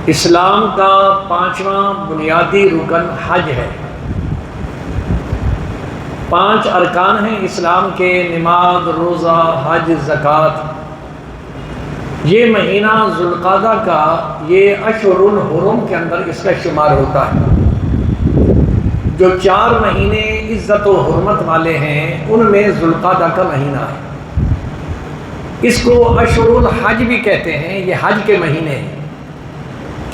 اسلام کا 5واں بنیادی رکن حج ہے۔ 5 ارکان ہیں اسلام کے: نماز، روزہ، حج، زکوٰۃ۔ یہ مہینہ ذوالقعدہ کا یہ اشہر الحرم کے اندر اس کا شمار ہوتا ہے۔ جو 4 مہینے عزت و حرمت والے ہیں ان میں ذوالقعدہ کا مہینہ ہے۔ اس کو اشہر الحج بھی کہتے ہیں، یہ حج کے مہینے ہیں،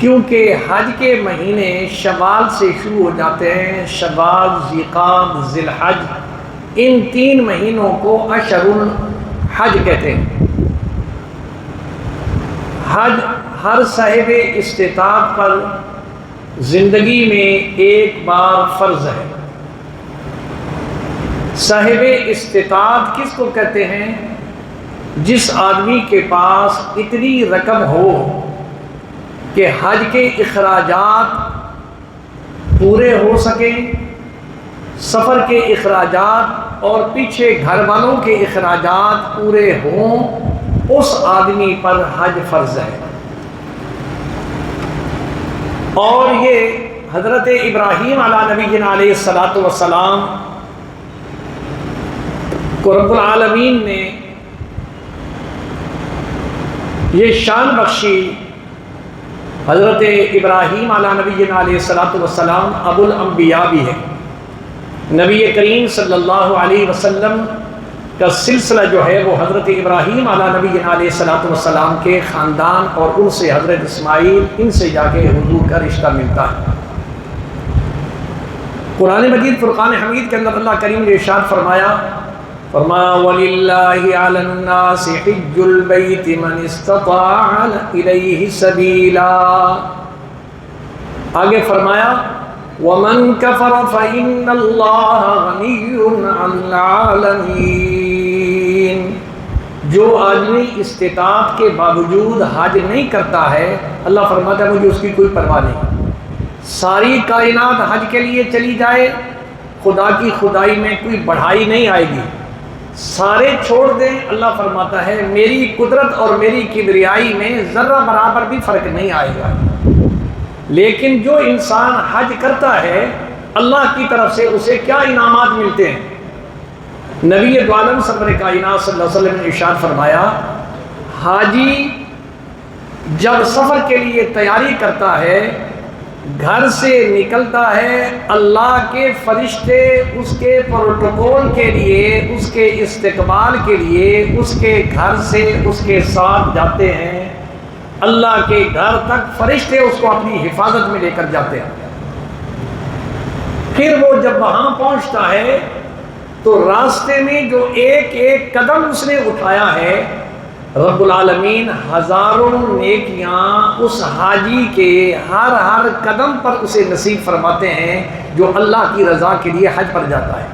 کیونکہ حج کے مہینے شوال سے شروع ہو جاتے ہیں۔ شوال، ذوالقعدہ، ذی الحج، ان 3 مہینوں کو اشہر الحج کہتے ہیں۔ حج ہر صاحب استطاعت پر زندگی میں ایک بار فرض ہے۔ صاحب استطاعت کس کو کہتے ہیں؟ جس آدمی کے پاس اتنی رقم ہو کہ حج کے اخراجات پورے ہو سکیں، سفر کے اخراجات اور پیچھے گھر والوں کے اخراجات پورے ہوں، اس آدمی پر حج فرض ہے۔ اور یہ حضرت ابراہیم علیہ نبینا علیہ الصلوۃ والسلام کو رب العالمین نے یہ شان بخشی۔ حضرت ابراہیم علیہ نبینا علیہ الصلوۃ والسلام ابو الانبیاء بھی ہے۔ نبی کریم صلی اللہ علیہ وسلم کا سلسلہ جو ہے وہ حضرت ابراہیم علیہ نبینا علیہ الصلوۃ والسلام کے خاندان اور ان سے حضرت اسماعیل، ان سے جا کے حضور کا رشتہ ملتا ہے۔ قرآن مجید فرقان حمید کے اندر اللہ کریم نے ارشاد فرمایا وَلِلَّهِ عَلَى النَّاسِ حِجُّ الْبَيْتِ مَنِ اسْتَطَاعَ إِلَيْهِ سَبِيلًا۔ آگے فرمایا وَمَنْ كَفَرَ فَإِنَّ اللَّهَ غَنِيٌّ عَنِ الْعَالَمِينَ۔ جو آدمی استطاعت کے باوجود حج نہیں کرتا ہے، اللہ فرماتا ہے مجھے اس کی کوئی پرواہ نہیں۔ ساری کائنات حج کے لیے چلی جائے، خدا کی خدائی میں کوئی بڑھائی نہیں آئے گی۔ سارے چھوڑ دیں، اللہ فرماتا ہے میری قدرت اور میری کبریائی میں ذرہ برابر بھی فرق نہیں آئے گا۔ لیکن جو انسان حج کرتا ہے، اللہ کی طرف سے اسے کیا انعامات ملتے ہیں؟ نبی دو عالم سرور کائنات صلی اللہ علیہ وسلم نے ارشاد فرمایا، حاجی جب سفر کے لیے تیاری کرتا ہے، گھر سے نکلتا ہے، اللہ کے فرشتے اس کے پروٹوکول کے لیے، اس کے استقبال کے لیے اس کے گھر سے اس کے ساتھ جاتے ہیں۔ اللہ کے گھر تک فرشتے اس کو اپنی حفاظت میں لے کر جاتے ہیں۔ پھر وہ جب وہاں پہنچتا ہے تو راستے میں جو ایک ایک قدم اس نے اٹھایا ہے، رب العالمین ہزاروں نیکیاں اس حاجی کے ہر قدم پر اسے نصیب فرماتے ہیں جو اللہ کی رضا کے لیے حج پر جاتا ہے۔